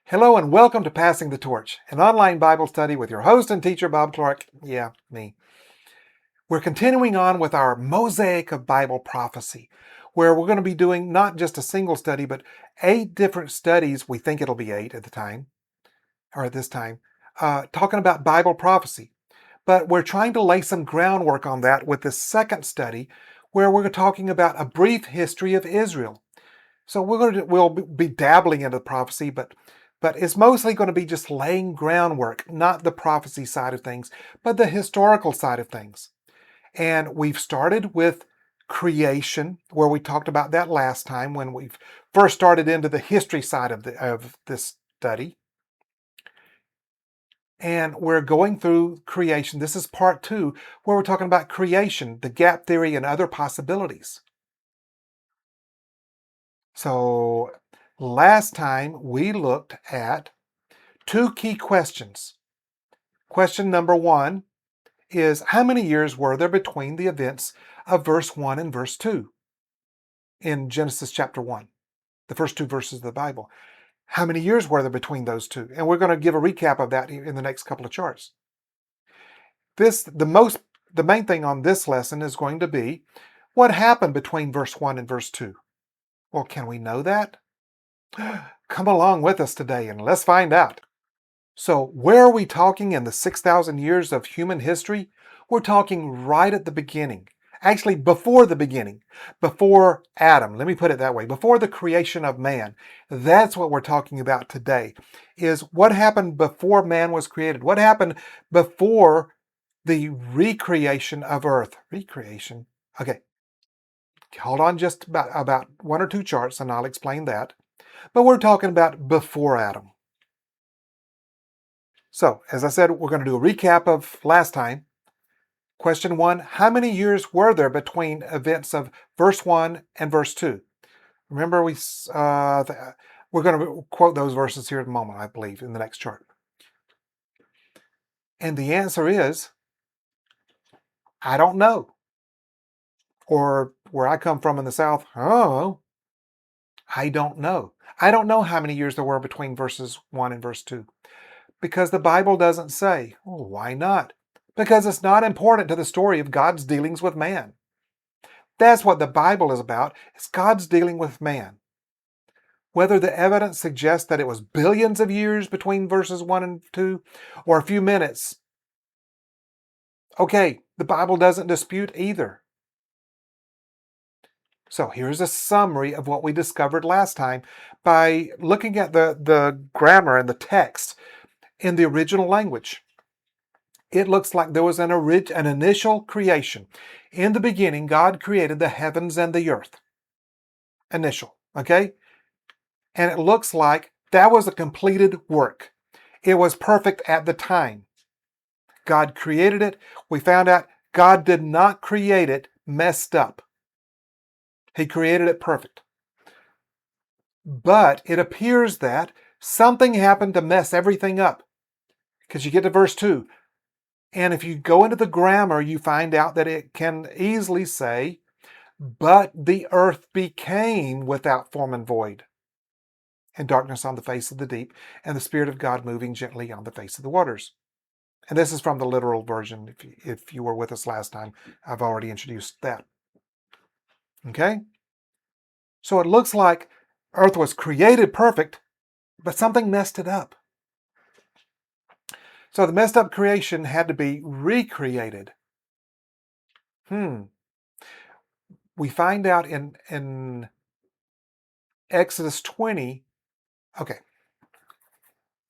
Hello and welcome to Passing the Torch, an online Bible study with your host and teacher, Bob Clark. Yeah, me. We're continuing on with our Mosaic of Bible Prophecy, where we're going to be doing not just a single study, but 8 different studies. We think it'll be 8 at the time, or at this time, talking about Bible prophecy. But we're trying to lay some groundwork on that with this second study, where we're talking about a brief history of Israel. So we'll be dabbling into prophecy, but it's mostly going to be just laying groundwork, not the prophecy side of things, but the historical side of things. And we've started with creation, where we talked about that last time when we first started into the history side of this study. And we're going through creation. This is part 2, where we're talking about creation, the gap theory, and other possibilities. So last time we looked at 2 key questions. Question number 1 is, how many years were there between the events of verse 1 and verse 2 in Genesis chapter 1, the first 2 verses of the Bible? How many years were there between those two? And we're going to give a recap of that in the next couple of charts. The main thing on this lesson is going to be what happened between verse 1 and verse 2. Well, can we know that? Come along with us today and let's find out. So where are we talking in the 6,000 years of human history? We're talking right at the beginning. Actually, before the beginning, before Adam. Let me put it that way. Before the creation of man. That's what we're talking about today, is what happened before man was created. What happened before the recreation of earth. Recreation. Okay. Hold on just about 1 or 2 charts and I'll explain that. But we're talking about before Adam. So, as I said, we're going to do a recap of last time. Question 1, how many years were there between events of verse 1 and verse 2? Remember, we're going to quote those verses here in a moment, I believe, in the next chart. And the answer is, I don't know. Or where I come from in the South, oh, I don't know. I don't know how many years there were between verses 1 and verse 2. Because the Bible doesn't say. Well, why not? Because it's not important to the story of God's dealings with man. That's what the Bible is about. It's God's dealing with man. Whether the evidence suggests that it was billions of years between verses 1 and 2, or a few minutes, okay, the Bible doesn't dispute either. So here's a summary of what we discovered last time by looking at the grammar and the text in the original language. It looks like there was an initial creation. In the beginning, God created the heavens and the earth. Initial, okay? And it looks like that was a completed work. It was perfect at the time. God created it. We found out God did not create it messed up. He created it perfect. But it appears that something happened to mess everything up. Because you get to verse 2. And if you go into the grammar, you find out that it can easily say, but the earth became without form and void, and darkness on the face of the deep, and the Spirit of God moving gently on the face of the waters. And this is from the literal version. If you were with us last time, I've already introduced that. Okay? So it looks like earth was created perfect, but something messed it up. So the messed up creation had to be recreated. We find out in Exodus 20, okay,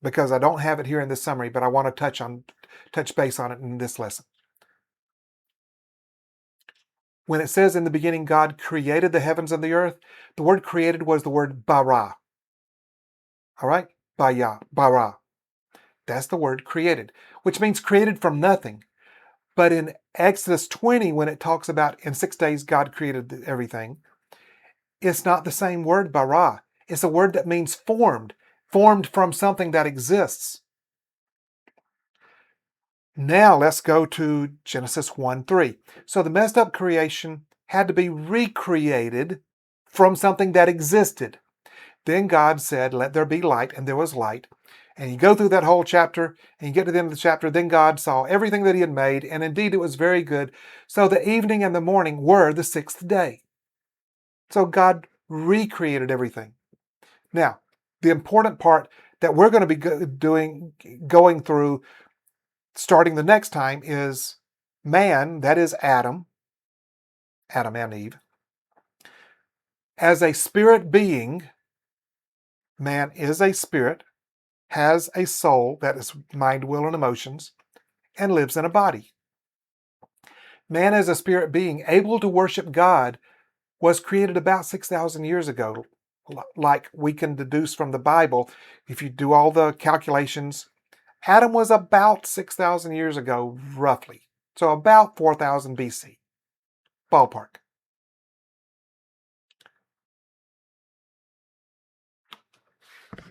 because I don't have it here in this summary, but I want to touch base on it in this lesson. When it says in the beginning, God created the heavens and the earth, the word created was the word bara. All right? Bara. That's the word created, which means created from nothing. But in Exodus 20, when it talks about in 6 days God created everything, it's not the same word, bara. It's a word that means formed from something that exists. Now let's go to Genesis 1:3. So the messed up creation had to be recreated from something that existed. Then God said, let there be light, and there was light. And you go through that whole chapter, and you get to the end of the chapter, then God saw everything that he had made, and indeed it was very good. So the evening and the morning were the sixth day. So God recreated everything. Now, the important part that we're going to be going through starting the next time is man, that is Adam and Eve. As a spirit being, man is a spirit, has a soul, that is mind, will, and emotions, and lives in a body. Man as a spirit being able to worship God was created about 6,000 years ago, like we can deduce from the Bible. If you do all the calculations, Adam was about 6,000 years ago, roughly. So about 4,000 BC, ballpark.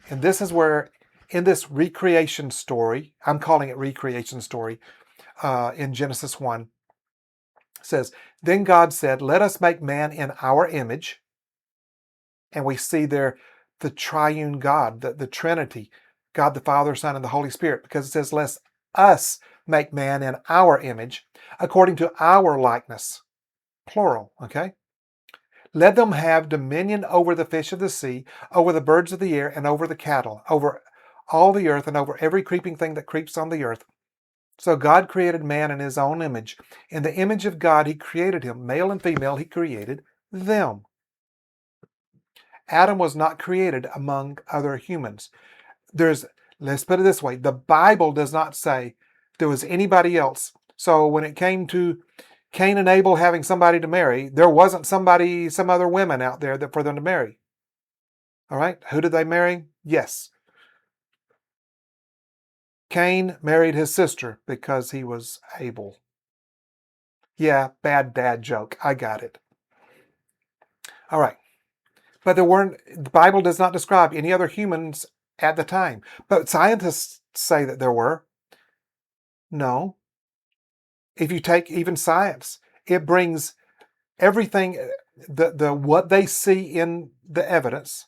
And this is where, in this recreation story, I'm calling it recreation story, in Genesis 1, says, then God said, let us make man in our image. And we see there the triune God, the Trinity, God the Father, Son, and the Holy Spirit, because it says, let us make man in our image, according to our likeness, plural, okay? Let them have dominion over the fish of the sea, over the birds of the air, and over the cattle, over all the earth, and over every creeping thing that creeps on the earth. So God created man in his own image. In the image of God, he created him. Male and female, he created them. Adam was not created among other humans. Let's put it this way, the Bible does not say there was anybody else. So when it came to Cain and Abel having somebody to marry, there wasn't some other women out there for them to marry. All right, who did they marry? Yes. Cain married his sister because he was Abel. Yeah, bad dad joke. I got it. All right. But the Bible does not describe any other humans at the time. But scientists say that there were. No. If you take even science, it brings everything, what they see in the evidence.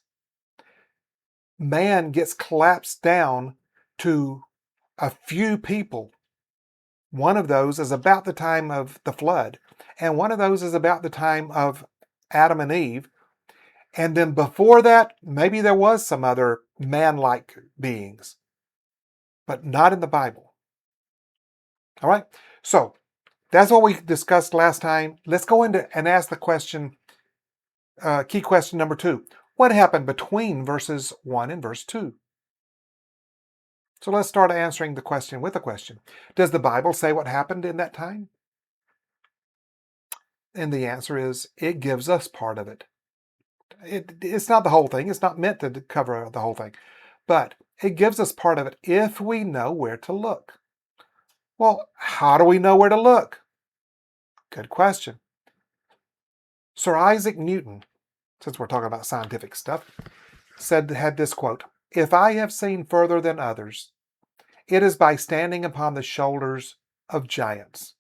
Man gets collapsed down to a few people. One of those is about the time of the flood, and one of those is about the time of Adam and Eve. And then before that, maybe there was some other man-like beings, but not in the Bible. All right, so that's what we discussed last time. Let's go into and ask the question, key question number 2. What happened between verses 1 and verse 2? So let's start answering the question with a question. Does the Bible say what happened in that time? And the answer is, it gives us part of it. It's not the whole thing. It's not meant to cover the whole thing. But it gives us part of it if we know where to look. Well, how do we know where to look? Good question. Sir Isaac Newton, since we're talking about scientific stuff, had this quote, "If I have seen further than others, it is by standing upon the shoulders of giants."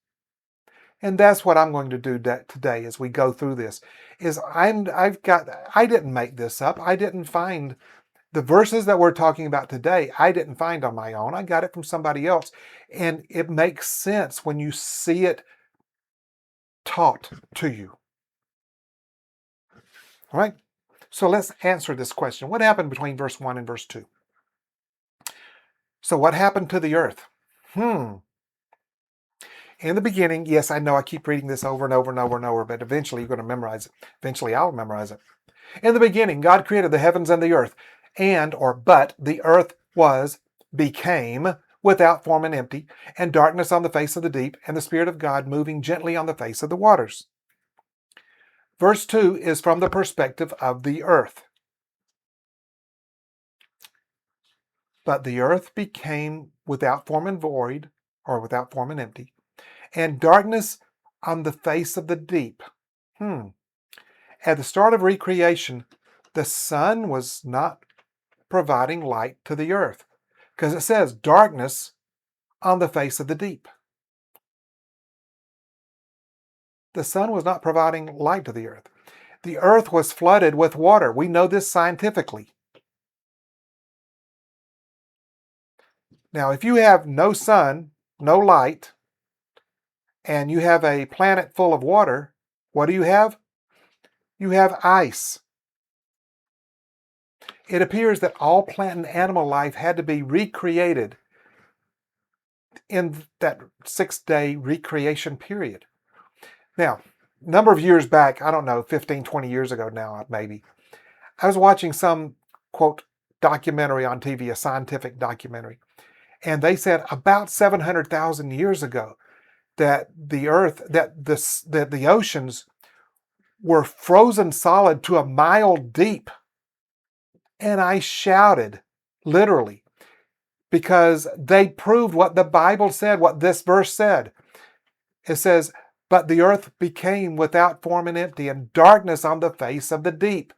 And that's what I'm going to do today as we go through this. I didn't make this up. I didn't find the verses that we're talking about today. I didn't find on my own. I got it from somebody else. And it makes sense when you see it taught to you. All right. So let's answer this question. What happened between verse 1 and verse 2? So what happened to the earth? In the beginning, yes, I know I keep reading this over and over and over and over, but eventually you're going to memorize it. Eventually I'll memorize it. In the beginning, God created the heavens and the earth, but the earth became without form and empty, and darkness on the face of the deep, and the Spirit of God moving gently on the face of the waters. Verse 2 is from the perspective of the earth. But the earth became without form and void, or without form and empty, and darkness on the face of the deep. At the start of recreation, the sun was not providing light to the earth, because it says darkness on the face of the deep. The sun was not providing light to the earth. The earth was flooded with water. We know this scientifically. Now, if you have no sun, no light, and you have a planet full of water, what do you have? You have ice. It appears that all plant and animal life had to be recreated in that 6-day recreation period. Now, a number of years back, I don't know, 15, 20 years ago now, maybe, I was watching some, quote, documentary on TV, a scientific documentary, and they said about 700,000 years ago that the earth, that the oceans were frozen solid to a mile deep. And I shouted, literally, because they proved what the Bible said, what this verse said. It says, but the earth became without form and empty, and darkness on the face of the deep.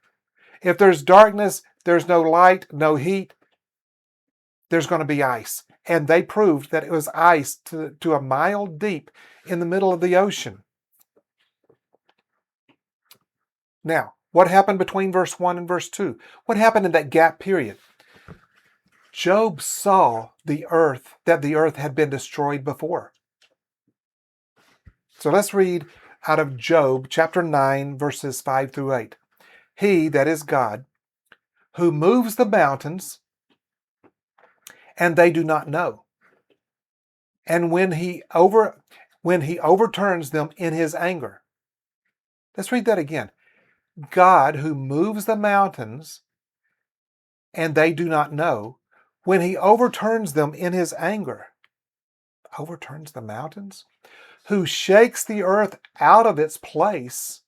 If there's darkness, there's no light, no heat, there's going to be ice. And they proved that it was ice to a mile deep in the middle of the ocean. Now, what happened between verse 1 and verse 2? What happened in that gap period? Job saw that the earth had been destroyed before. So let's read out of Job chapter 9, verses 5 through 8. He, that is God, who moves the mountains, and they do not know. And when he overturns them in his anger. Let's read that again. God who moves the mountains, and they do not know, when he overturns them in his anger. Overturns the mountains? Who shakes the earth out of its place,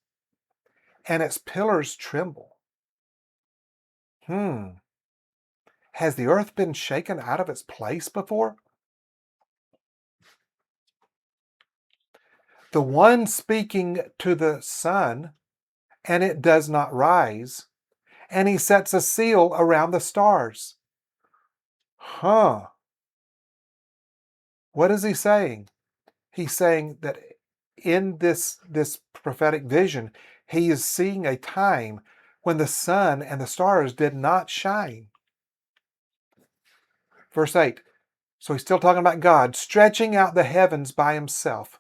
and its pillars tremble. Has the earth been shaken out of its place before? The one speaking to the sun, and it does not rise, and he sets a seal around the stars. What is he saying? He's saying that in this prophetic vision, he is seeing a time when the sun and the stars did not shine. Verse 8. So he's still talking about God stretching out the heavens by himself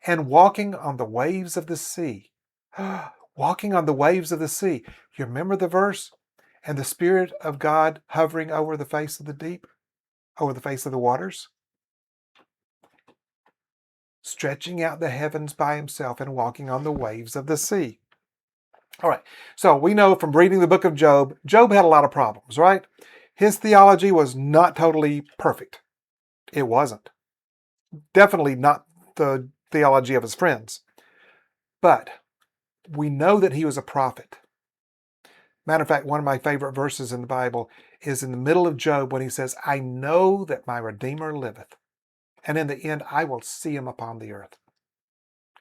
and walking on the waves of the sea. Walking on the waves of the sea. You remember the verse? And the Spirit of God hovering over the face of the deep, over the face of the waters. Stretching out the heavens by himself and walking on the waves of the sea. All right, so we know from reading the book of Job, Job had a lot of problems, right? His theology was not totally perfect. It wasn't. Definitely not the theology of his friends. But we know that he was a prophet. Matter of fact, one of my favorite verses in the Bible is in the middle of Job when he says, I know that my Redeemer liveth, and in the end I will see him upon the earth.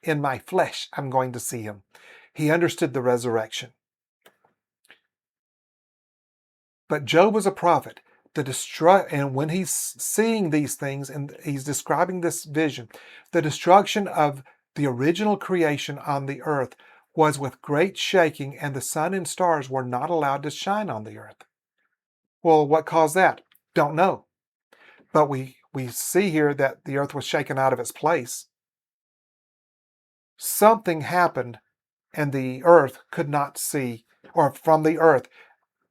In my flesh I'm going to see him. He understood the resurrection. But Job was a prophet. And when he's seeing these things and he's describing this vision, the destruction of the original creation on the earth was with great shaking, and the sun and stars were not allowed to shine on the earth. Well, what caused that? Don't know. But we see here that the earth was shaken out of its place. Something happened, and the earth could not see, or from the earth,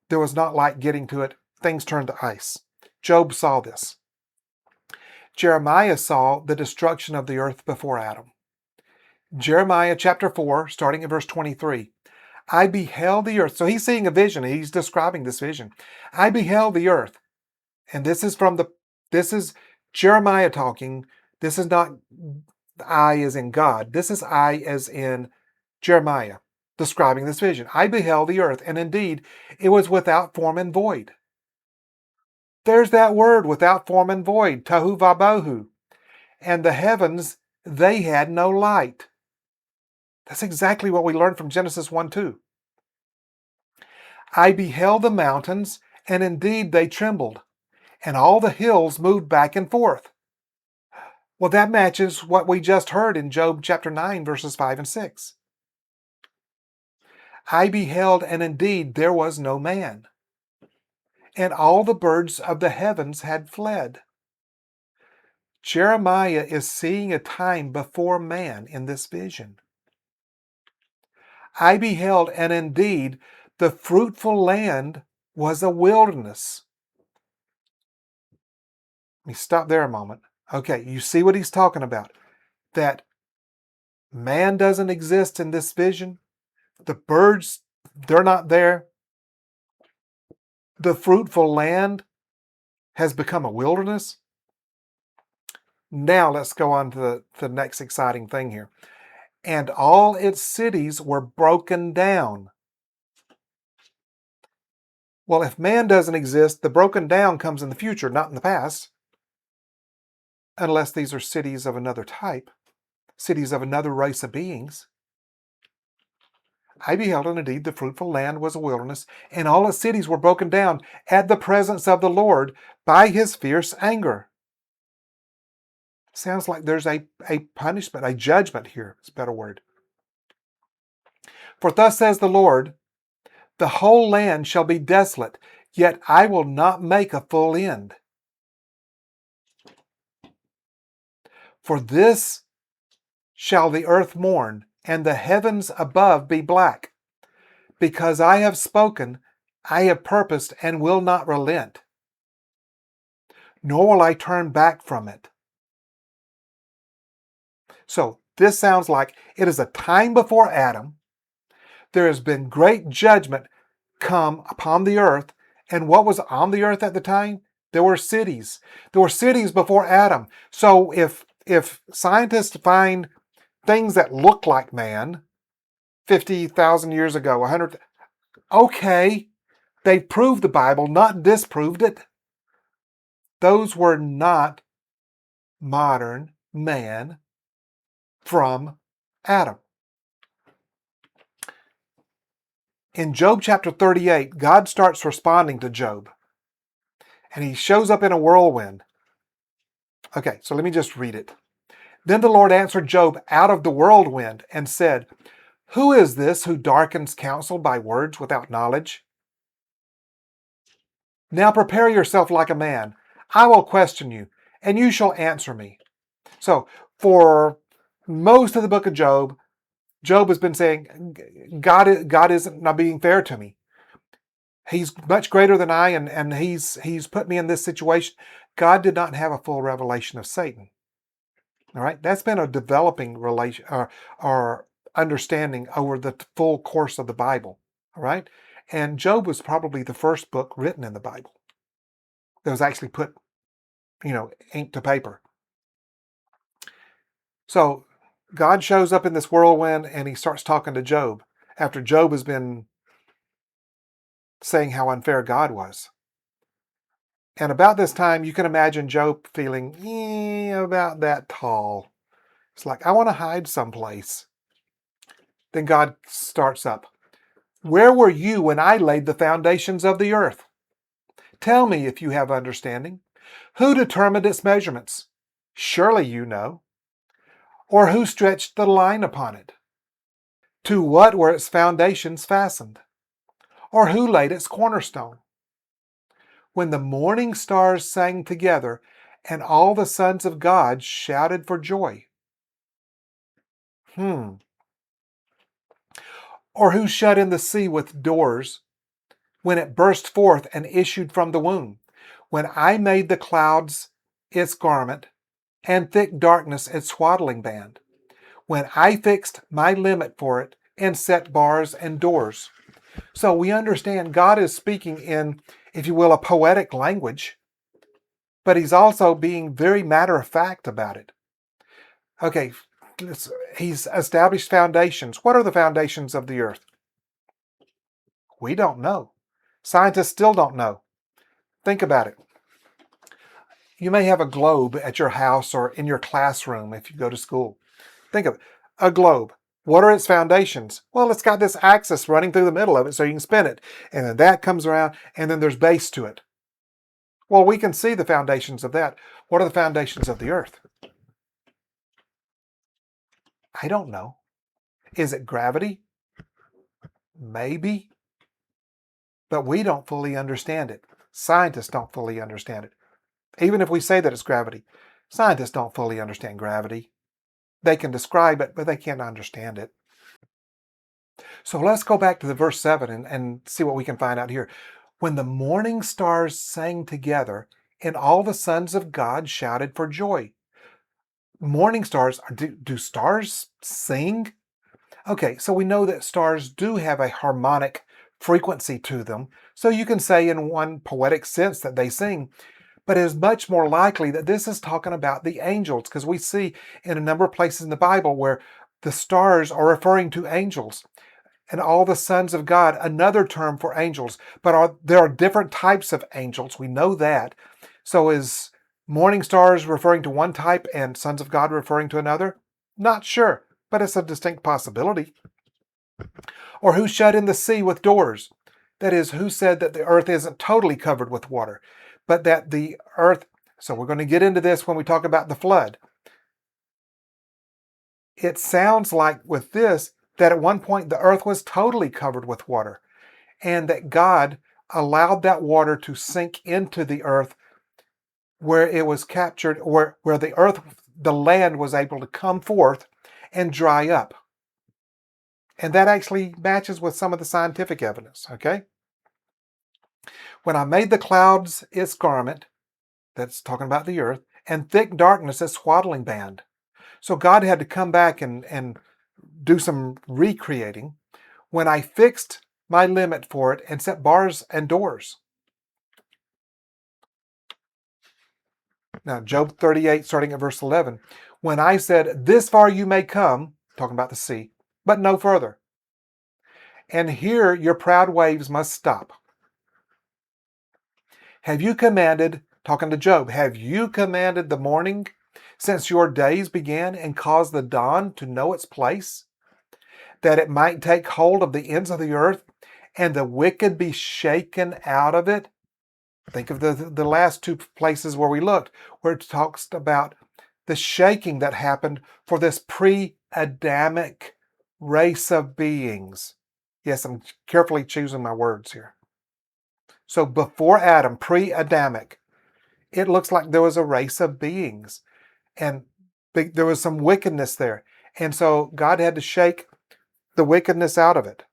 there was not light getting to it. Things turned to ice. Job saw this. Jeremiah saw the destruction of the earth before Adam. Jeremiah chapter 4, starting at verse 23. I beheld the earth. So he's seeing a vision. He's describing this vision. I beheld the earth. And this is Jeremiah talking. This is not I as in God. This is I as in Jeremiah describing this vision. I beheld the earth, and indeed it was without form and void. There's that word, without form and void, tohu vabohu. And the heavens, they had no light. That's exactly what we learned from Genesis 1:2. I beheld the mountains, and indeed they trembled, and all the hills moved back and forth. Well, that matches what we just heard in Job chapter 9, verses 5 and 6. I beheld, and indeed there was no man, and all the birds of the heavens had fled. Jeremiah is seeing a time before man in this vision. I beheld, and indeed the fruitful land was a wilderness. Let me stop there a moment. Okay, you see what he's talking about. That man doesn't exist in this vision. The birds, they're not there. The fruitful land has become a wilderness. Now let's go on to the next exciting thing here. And all its cities were broken down. Well, if man doesn't exist, the broken down comes in the future, not in the past. Unless these are cities of another type, cities of another race of beings. I beheld, and indeed the fruitful land was a wilderness, and all its cities were broken down at the presence of the Lord by his fierce anger. Sounds like there's a punishment, a judgment here. It's a better word. For thus says the Lord, the whole land shall be desolate, yet I will not make a full end. For this shall the earth mourn, and the heavens above be black. Because I have spoken, I have purposed, and will not relent, nor will I turn back from it. So this sounds like it is a time before Adam. There has been great judgment come upon the earth. And what was on the earth at the time? There were cities. There were cities before Adam. So if scientists find things that look like man 50,000 years ago, 100, okay, they proved the Bible, not disproved it. Those were not modern man from Adam. In Job chapter 38, God starts responding to Job. And he shows up in a whirlwind. Okay, so let me just read it. Then the Lord answered Job out of the whirlwind and said, who is this who darkens counsel by words without knowledge? Now prepare yourself like a man. I will question you, and you shall answer me. So for most of the book of Job, Job has been saying, God isn't not being fair to me. He's much greater than I, and he's put me in this situation. God did not have a full revelation of Satan. All right, that's been a developing relation or understanding over the full course of the Bible. All right, and Job was probably the first book written in the Bible that was actually put, ink to paper. So God shows up in this whirlwind and he starts talking to Job after Job has been saying how unfair God was. And about this time, you can imagine Job feeling about that tall. It's like, I want to hide someplace. Then God starts up. Where were you when I laid the foundations of the earth? Tell me if you have understanding. Who determined its measurements? Surely you know. Or who stretched the line upon it? To what were its foundations fastened? Or who laid its cornerstone? When the morning stars sang together, and all the sons of God shouted for joy. Or who shut in the sea with doors, when it burst forth and issued from the womb? When I made the clouds its garment, and thick darkness its swaddling band? When I fixed my limit for it, and set bars and doors? So we understand God is speaking in, if you will, a poetic language, but he's also being very matter of fact about it. Okay, he's established foundations. What are the foundations of the earth? We don't know. Scientists still don't know. Think about it. You may have a globe at your house or in your classroom if you go to school. Think of it. A globe. What are its foundations? Well, it's got this axis running through the middle of it so you can spin it. And then that comes around and then there's base to it. Well, we can see the foundations of that. What are the foundations of the earth? I don't know. Is it gravity? Maybe. But we don't fully understand it. Scientists don't fully understand it. Even if we say that it's gravity. Scientists don't fully understand gravity. They can describe it, but they can't understand it. So let's go back to the verse 7 and see what we can find out here. When the morning stars sang together, and all the sons of God shouted for joy. Morning stars, do stars sing? Okay, so we know that stars do have a harmonic frequency to them. So you can say in one poetic sense that they sing, but it is much more likely that this is talking about the angels, because we see in a number of places in the Bible where the stars are referring to angels. And all the sons of God, another term for angels. But there are different types of angels. We know that. So is morning stars referring to one type and sons of God referring to another? Not sure, but it's a distinct possibility. Or who shut in the sea with doors? That is, who said that the earth isn't totally covered with water, but that the earth, so we're going to get into this when we talk about the flood. It sounds like with this, that at one point the earth was totally covered with water, and that God allowed that water to sink into the earth where it was captured, where the land was able to come forth and dry up. And that actually matches with some of the scientific evidence, okay? When I made the clouds its garment, that's talking about the earth, and thick darkness its swaddling band. So God had to come back and do some recreating when I fixed my limit for it and set bars and doors. Now, Job 38, starting at verse 11, when I said, this far you may come, talking about the sea, but no further. And here your proud waves must stop. Have you commanded, talking to Job, have you commanded the morning since your days began and caused the dawn to know its place, that it might take hold of the ends of the earth and the wicked be shaken out of it? Think of the last two places where we looked, where it talks about the shaking that happened for this pre-Adamic race of beings. Yes, I'm carefully choosing my words here. So before Adam, pre-Adamic, it looks like there was a race of beings, and there was some wickedness there. And so God had to shake the wickedness out of it.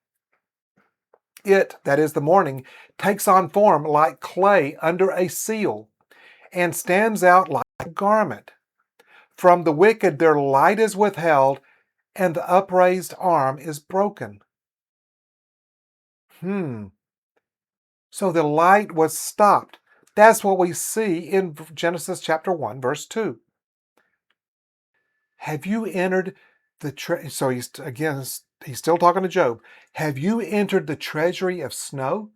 It, that is the morning, takes on form like clay under a seal and stands out like a garment. From the wicked their light is withheld, and the upraised arm is broken. So the light was stopped. That's what we see in Genesis chapter 1, verse 2. Have you entered the so he's still talking to Job. Have you entered the treasury of snow?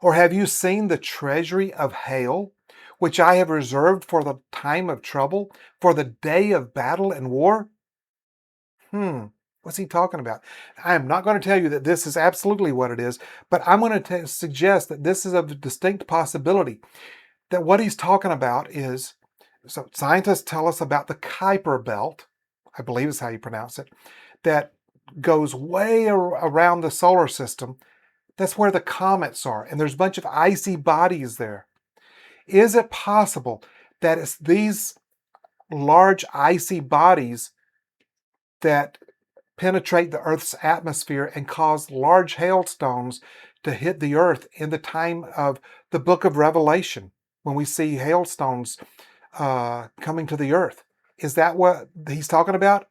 Or have you seen the treasury of hail, which I have reserved for the time of trouble, for the day of battle and war? What's he talking about? I am not going to tell you that this is absolutely what it is, but I'm going to suggest that this is a distinct possibility. That what he's talking about is, so scientists tell us about the Kuiper belt, I believe is how you pronounce it, that goes way around the solar system. That's where the comets are, and there's a bunch of icy bodies there. Is it possible that it's these large icy bodies that penetrate the Earth's atmosphere and cause large hailstones to hit the Earth in the time of the book of Revelation, when we see hailstones coming to the Earth? Is that what he's talking about?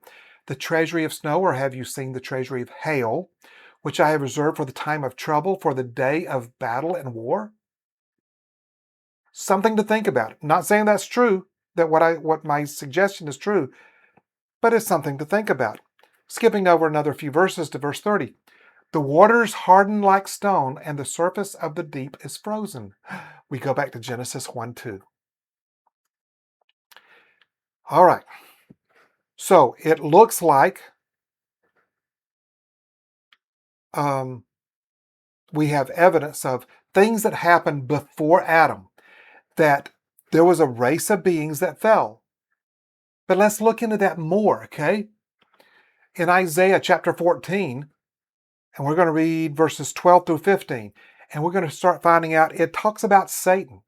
The treasury of snow, or have you seen the treasury of hail, which I have reserved for the time of trouble, for the day of battle and war? Something to think about. I'm not saying that's true, that what my suggestion is true, but it's something to think about. Skipping over another few verses to verse 30. The waters harden like stone, and the surface of the deep is frozen. We go back to Genesis 1:2. All right. So it looks like we have evidence of things that happened before Adam, that there was a race of beings that fell. But let's look into that more, okay? In Isaiah chapter 14, and we're going to read verses 12 through 15, and we're going to start finding out, it talks about Satan.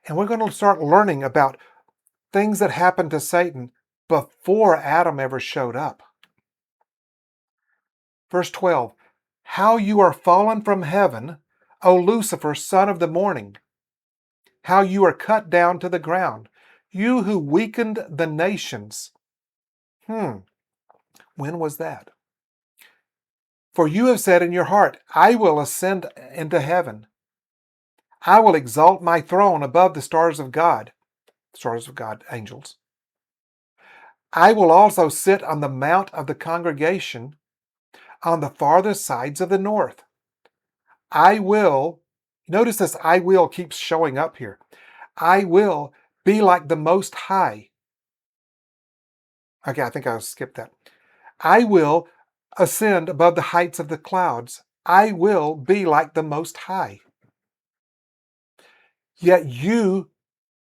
And we're going to start learning about things that happened to Satan before Adam ever showed up. Verse 12, how you are fallen from heaven, O Lucifer, son of the morning. How you are cut down to the ground, you who weakened the nations. When was that? For you have said in your heart, I will ascend into heaven. I will exalt my throne above the stars of God, angels. I will also sit on the mount of the congregation on the farthest sides of the north. I will, notice this I will keeps showing up here. I will be like the Most High. Okay, I think I'll skip that. I will ascend above the heights of the clouds. I will be like the Most High. Yet you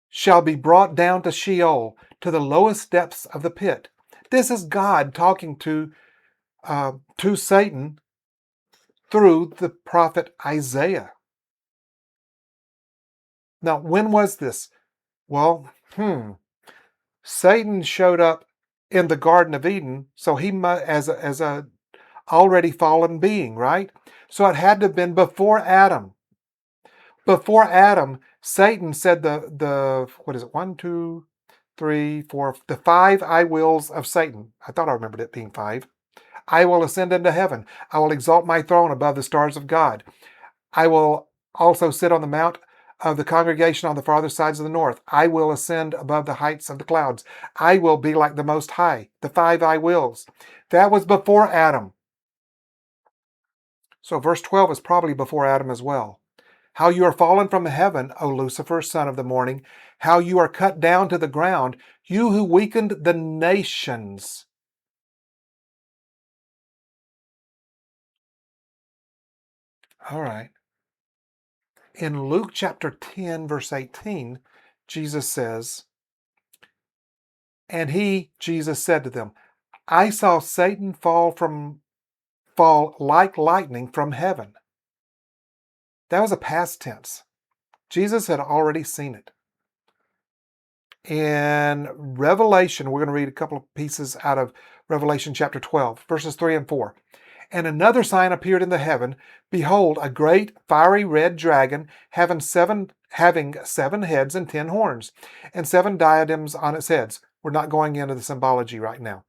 shall be brought down to Sheol, to the lowest depths of the pit. This is God talking to Satan through the prophet Isaiah. Now, when was this? Well, Satan showed up in the Garden of Eden, so he as a already fallen being, right? So it had to have been before Adam. Before Adam, Satan said the what is it? 1, 2, 3, 4, the 5 I wills of Satan. I thought I remembered it being 5. I will ascend into heaven. I will exalt my throne above the stars of God. I will also sit on the mount of the congregation on the farthest sides of the north. I will ascend above the heights of the clouds. I will be like the Most High. The 5 I wills. That was before Adam. So verse 12 is probably before Adam as well. How you are fallen from heaven, O Lucifer, son of the morning. How you are cut down to the ground, you who weakened the nations. All right. In Luke chapter 10, verse 18, Jesus says, and Jesus said to them, I saw Satan fall like lightning from heaven. That was a past tense. Jesus had already seen it. In Revelation, we're going to read a couple of pieces out of Revelation chapter 12, verses 3 and 4. And another sign appeared in the heaven. Behold, a great fiery red dragon having seven heads and 10 horns, and 7 diadems on its heads. We're not going into the symbology right now.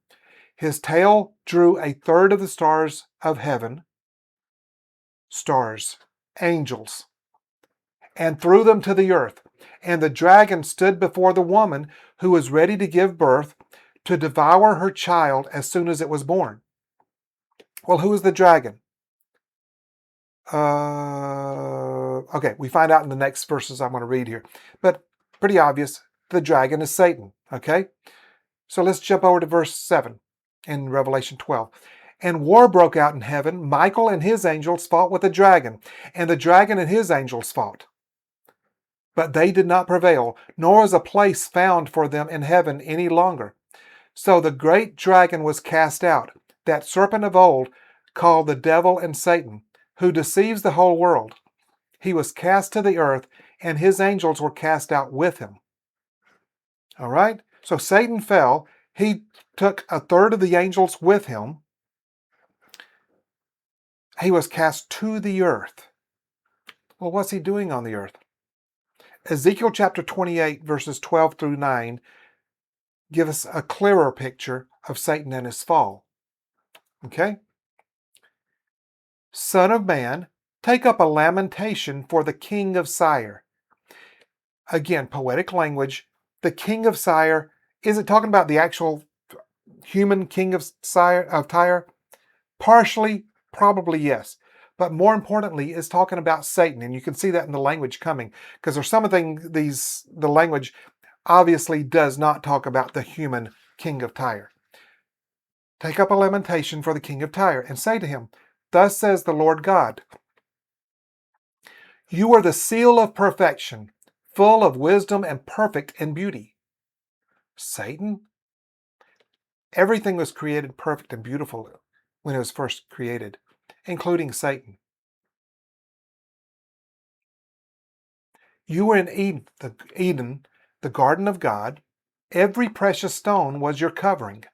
His tail drew a third of the stars of heaven, angels, and threw them to the earth. And the dragon stood before the woman who was ready to give birth, to devour her child as soon as it was born. Well, who is the dragon? Okay, we find out in the next verses I'm going to read here. But pretty obvious, the dragon is Satan, okay? So let's jump over to verse 7 in Revelation 12. And war broke out in heaven. Michael and his angels fought with the dragon, and the dragon and his angels fought. But they did not prevail, nor is a place found for them in heaven any longer. So the great dragon was cast out, that serpent of old, called the devil and Satan, who deceives the whole world. He was cast to the earth, and his angels were cast out with him. All right? So Satan fell. He took a third of the angels with him. He was cast to the earth. Well, what's he doing on the earth? Ezekiel chapter 28, verses 12 through 9, give us a clearer picture of Satan and his fall. Okay? Son of man, take up a lamentation for the king of Tyre. Again, poetic language. The king of Tyre, is it talking about the actual human king of Tyre? Partially, probably yes. But more importantly, is talking about Satan. And you can see that in the language coming. Because there's some of the language obviously does not talk about the human king of Tyre. Take up a lamentation for the king of Tyre and say to him, thus says the Lord God, you are the seal of perfection, full of wisdom and perfect in beauty. Satan? Everything was created perfect and beautiful when it was first created, including Satan. You were in Eden, the garden of God. Every precious stone was your covering: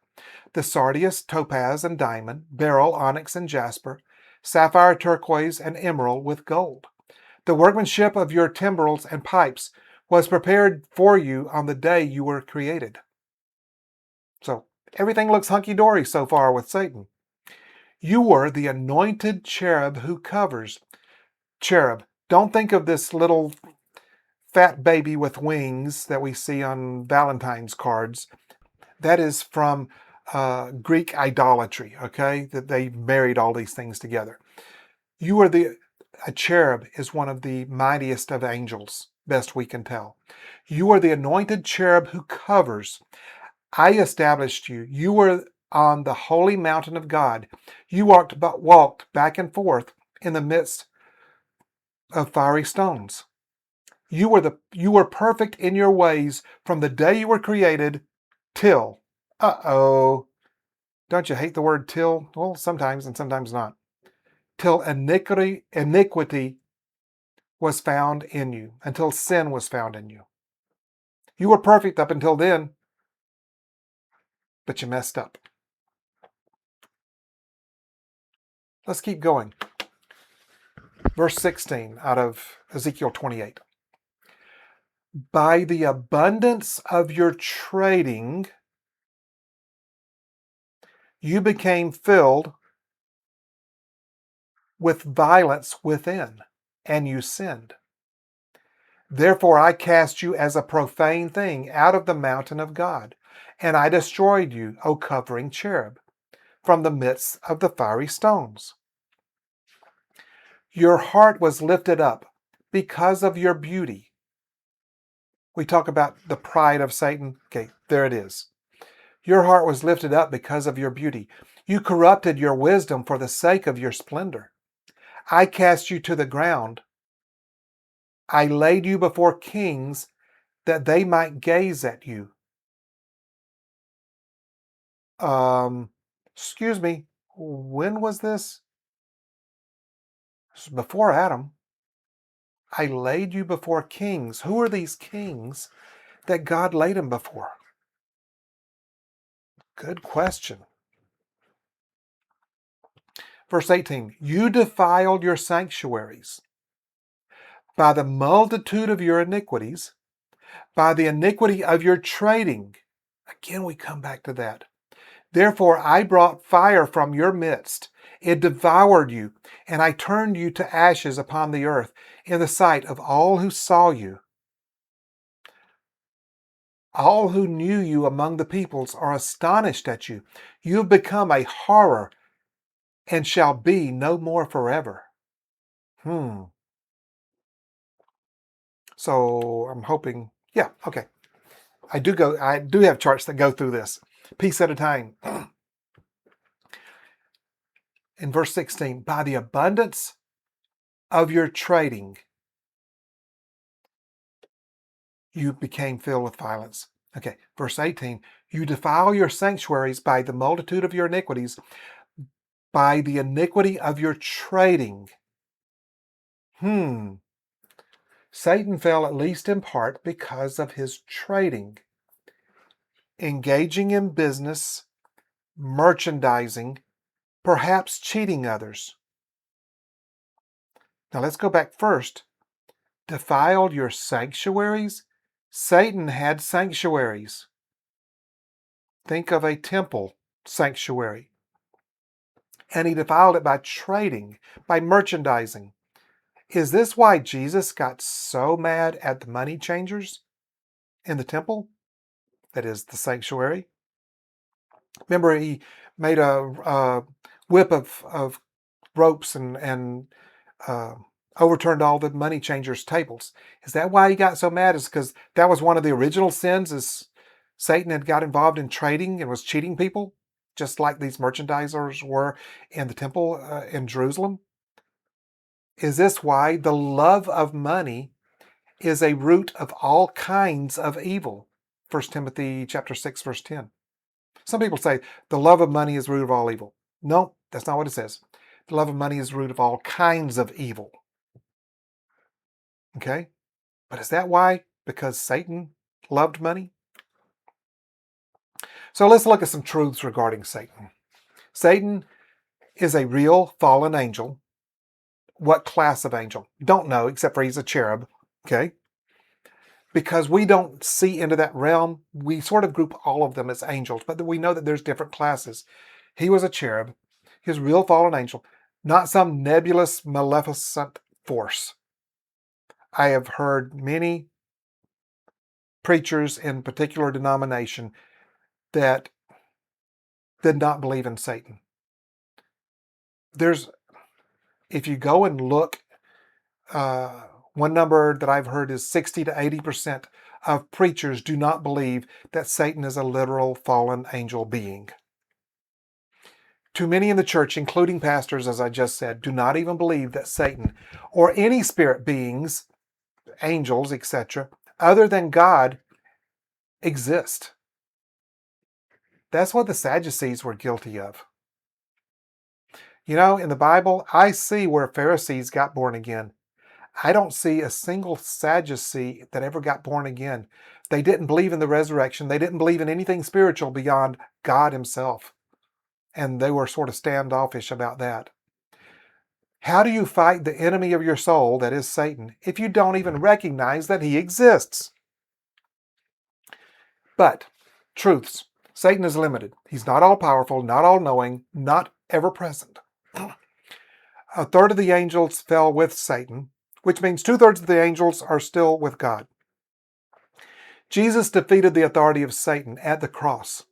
the sardius, topaz, and diamond, beryl, onyx, and jasper, sapphire, turquoise, and emerald with gold. The workmanship of your timbrels and pipes was prepared for you on the day you were created. So everything looks hunky-dory so far with Satan. You were the anointed cherub who covers. Cherub. Don't think of this little fat baby with wings that we see on Valentine's cards. That is from Greek idolatry, okay? That they married all these things together. A cherub is one of the mightiest of angels, best we can tell. You are the anointed cherub who covers. I established you. You were on the holy mountain of God. You walked back and forth in the midst of fiery stones. You were perfect in your ways from the day you were created till. Don't you hate the word till? Well, sometimes and sometimes not. Till iniquity was found in you, until sin was found in you. You were perfect up until then, but you messed up. Let's keep going. Verse 16 out of Ezekiel 28. By the abundance of your trading, you became filled with violence within, and you sinned. Therefore I cast you as a profane thing out of the mountain of God, and I destroyed you, O covering cherub, from the midst of the fiery stones. Your heart was lifted up because of your beauty. We talk about the pride of Satan. Okay, there it is. Your heart was lifted up because of your beauty. You corrupted your wisdom for the sake of your splendor. I cast you to the ground. I laid you before kings that they might gaze at you. Excuse me, when was this? This was before Adam. I laid you before kings. Who are these kings that God laid him before? Good question. Verse 18, you defiled your sanctuaries by the multitude of your iniquities, by the iniquity of your trading. Again, we come back to that. Therefore, I brought fire from your midst. It devoured you, and I turned you to ashes upon the earth in the sight of all who saw you. All who knew you among the peoples are astonished at you. You have become a horror and shall be no more forever. So I'm hoping, yeah, okay. I do have charts that go through this, piece at a time. In verse 16, by the abundance of your trading, you became filled with violence. Okay, verse 18, you defile your sanctuaries by the multitude of your iniquities, by the iniquity of your trading. Satan fell at least in part because of his trading, engaging in business, merchandising, perhaps cheating others. Now let's go back first. Defiled your sanctuaries? Satan had sanctuaries. Think of a temple sanctuary. And he defiled it by trading, by merchandising. Is this why Jesus got so mad at the money changers in the temple? That is the sanctuary. Remember, he made a whip of ropes and overturned all the money changers' tables. Is that why he got so mad? Is because that was one of the original sins, is Satan had got involved in trading and was cheating people, just like these merchandisers were in the temple in Jerusalem? Is this why the love of money is a root of all kinds of evil? 1 Timothy chapter 6, verse 10. Some people say the love of money is the root of all evil. No, that's not what it says. The love of money is the root of all kinds of evil. Okay? But is that why? Because Satan loved money? So let's look at some truths regarding Satan. Satan is a real fallen angel. What class of angel? Don't know, except for he's a cherub. Okay? Because we don't see into that realm, we sort of group all of them as angels, but we know that there's different classes. He was a cherub. He was a real fallen angel, not some nebulous, maleficent force. I have heard many preachers in particular denomination that did not believe in Satan. If you go and look, one number that I've heard is 60 to 80% of preachers do not believe that Satan is a literal fallen angel being. Too many in the church, including pastors, as I just said, do not even believe that Satan or any spirit beings, angels, etc., other than God, exist. That's what the Sadducees were guilty of. You know, in the Bible, I see where Pharisees got born again. I don't see a single Sadducee that ever got born again. They didn't believe in the resurrection. They didn't believe in anything spiritual beyond God himself. And they were sort of standoffish about that. How do you fight the enemy of your soul, that is Satan, if you don't even recognize that he exists? But, truths. Satan is limited. He's not all-powerful, not all-knowing, not ever-present. A third of the angels fell with Satan, which means 2/3 of the angels are still with God. Jesus defeated the authority of Satan at the cross.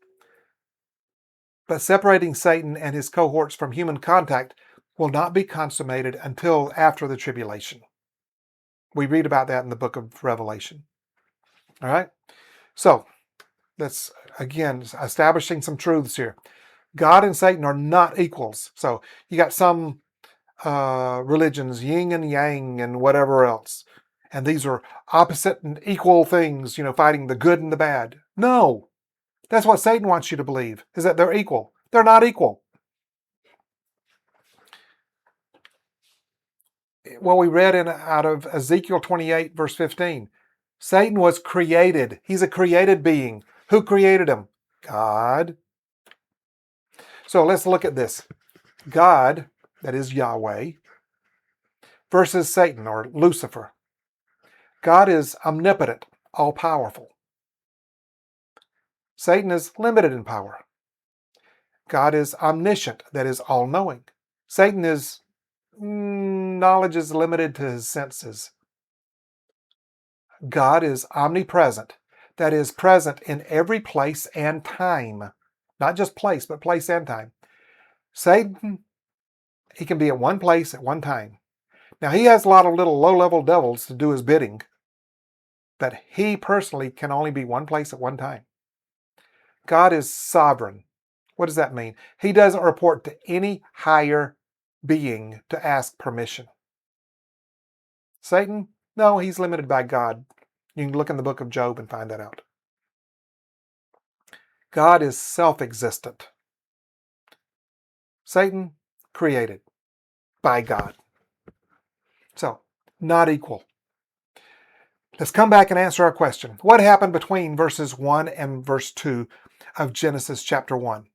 But separating Satan and his cohorts from human contact will not be consummated until after the tribulation. We read about that in the book of Revelation. All right? So, that's, again, establishing some truths here. God and Satan are not equals. So, you got some religions, yin and yang and whatever else. And these are opposite and equal things, fighting the good and the bad. No. That's what Satan wants you to believe, is that they're equal. They're not equal. Well, we read out of Ezekiel 28, verse 15. Satan was created. He's a created being. Who created him? God. So let's look at this. God, that is Yahweh, versus Satan or Lucifer. God is omnipotent, all-powerful. Satan is limited in power. God is omniscient, that is all-knowing. Satan is, knowledge is limited to his senses. God is omnipresent, that is present in every place and time. Not just place, but place and time. Satan, he can be at one place at one time. Now, he has a lot of little low-level devils to do his bidding, but he personally can only be one place at one time. God is sovereign. What does that mean? He doesn't report to any higher being to ask permission. Satan, no, he's limited by God. You can look in the book of Job and find that out. God is self-existent. Satan, created by God. So, not equal. Let's come back and answer our question. What happened between verses 1 and verse 2 of Genesis chapter 1?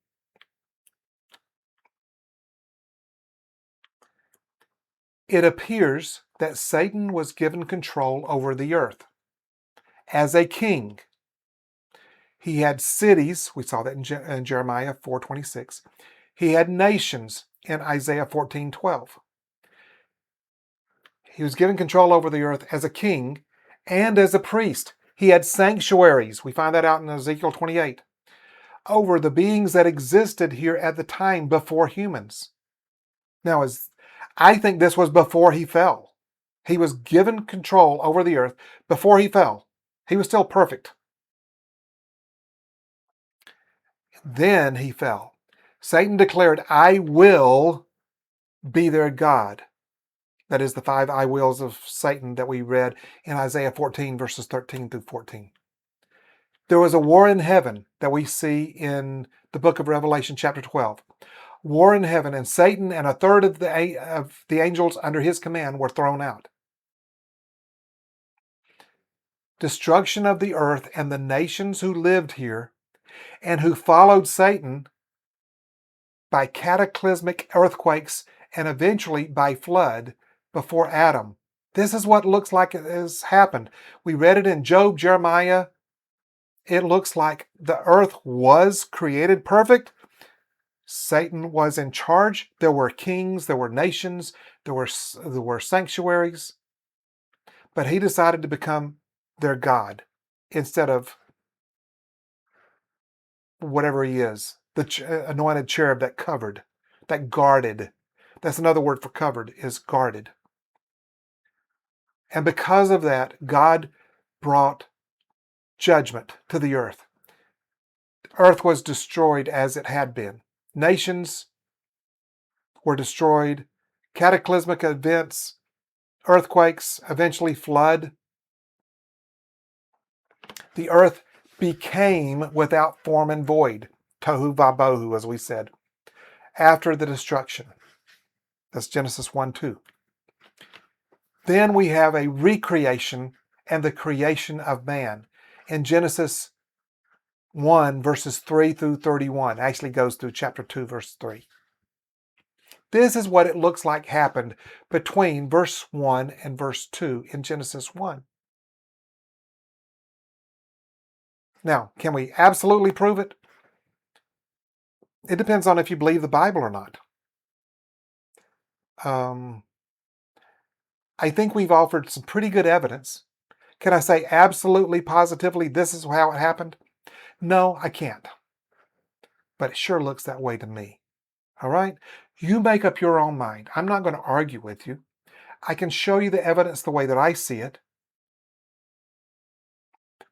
It appears that Satan was given control over the earth as a king. He had cities, we saw that in Jeremiah 4:26. He had nations in Isaiah 14:12. He was given control over the earth as a king and as a priest. He had sanctuaries, we find that out in Ezekiel 28, over the beings that existed here at the time before humans. Now, I think this was before he fell. He was given control over the earth before he fell. He was still perfect. Then he fell. Satan declared, I will be their God. That is the 5 I wills of Satan that we read in Isaiah 14, verses 13 through 14. There was a war in heaven that we see in the book of Revelation, chapter 12. War in heaven, and Satan and a third of the angels under his command were thrown out. Destruction of the earth and the nations who lived here and who followed Satan by cataclysmic earthquakes and eventually by flood before Adam. This is what looks like it has happened. We read it in Job, Jeremiah. It looks like the earth was created perfect. Satan was in charge. There were kings, there were nations, there were sanctuaries. But he decided to become their God instead of whatever he is, the anointed cherub that covered, that guarded. That's another word for covered, is guarded. And because of that, God brought judgment to the earth. Earth was destroyed as it had been. Nations were destroyed. Cataclysmic events, earthquakes, eventually flood. The earth became without form and void. Tohu vabohu, as we said, after the destruction. That's Genesis 1:2. Then we have a recreation and the creation of man. In Genesis 1, verses 3 through 31, actually goes through chapter 2, verse 3. This is what it looks like happened between verse 1 and verse 2 in Genesis 1. Now, can we absolutely prove it? It depends on if you believe the Bible or not. I think we've offered some pretty good evidence. Can I say absolutely, positively, this is how it happened? No, I can't. But it sure looks that way to me. All right? You make up your own mind. I'm not going to argue with you. I can show you the evidence the way that I see it.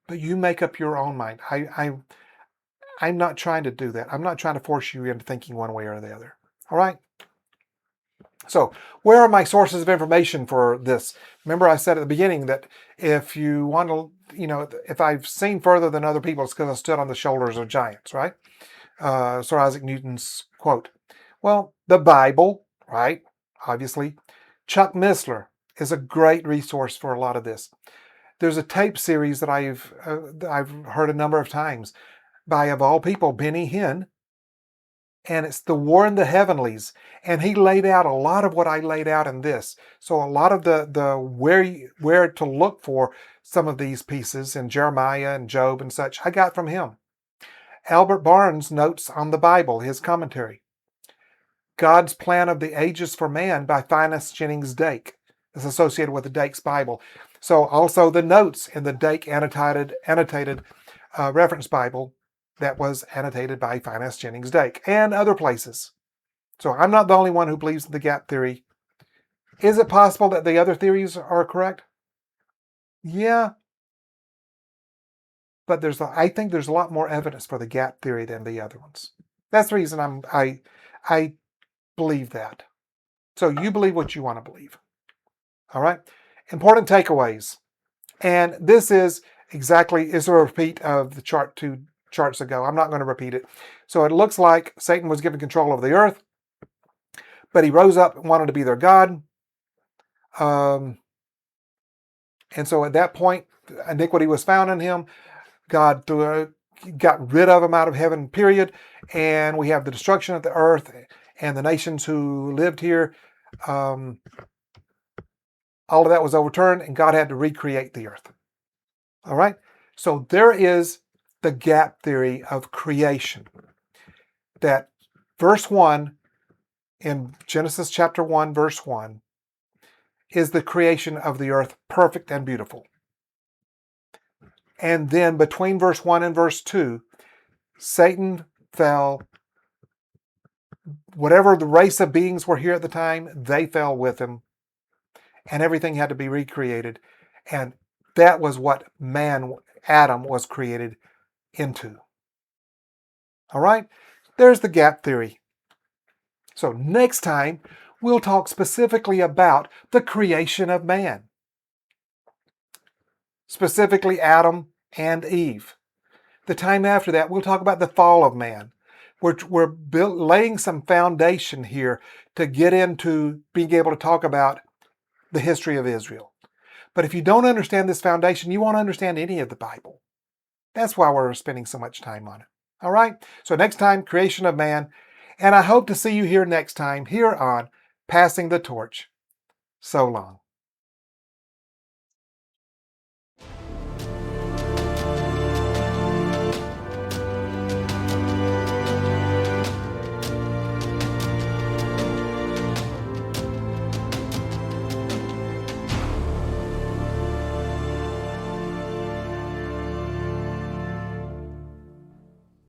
But you make up your own mind. I'm not trying to do that. I'm not trying to force you into thinking one way or the other. All right? So, where are my sources of information for this? Remember I said at the beginning that if you want to, if I've seen further than other people, it's because I stood on the shoulders of giants, right? Sir Isaac Newton's quote. Well, the Bible, right? Obviously. Chuck Missler is a great resource for a lot of this. There's a tape series that I've heard a number of times by, of all people, Benny Hinn, and it's The War in the Heavenlies. And he laid out a lot of what I laid out in this. So a lot of the where to look for some of these pieces in Jeremiah and Job and such, I got from him. Albert Barnes' notes on the Bible, his commentary. God's Plan of the Ages for Man by Finus Jennings Dake. It's associated with the Dake's Bible. So also the notes in the Dake annotated reference Bible that was annotated by Finus Jennings Dake and other places. So I'm not the only one who believes in the gap theory. Is it possible that the other theories are correct? Yeah. But I think there's a lot more evidence for the gap theory than the other ones. That's the reason I believe that. So you believe what you want to believe. All right? Important takeaways. And this is a repeat of the chart 2 charts ago. I'm not going to repeat it. So it looks like Satan was given control of the earth, but he rose up and wanted to be their God. And so at that point, iniquity was found in him. God got rid of him out of heaven, period. And we have the destruction of the earth and the nations who lived here. All of that was overturned, and God had to recreate the earth. All right? So there is the gap theory of creation. That verse 1 in Genesis chapter 1, verse 1, is the creation of the earth perfect and beautiful. And then between verse 1 and verse 2, Satan fell. Whatever the race of beings were here at the time, they fell with him. And everything had to be recreated. And that was what man, Adam, was created into. All right? There's the gap theory. So next time, we'll talk specifically about the creation of man. Specifically Adam and Eve. The time after that, we'll talk about the fall of man. We're laying some foundation here to get into being able to talk about the history of Israel. But if you don't understand this foundation, you won't understand any of the Bible. That's why we're spending so much time on it. All right? So next time, creation of man. And I hope to see you here next time here on Passing the Torch. So long.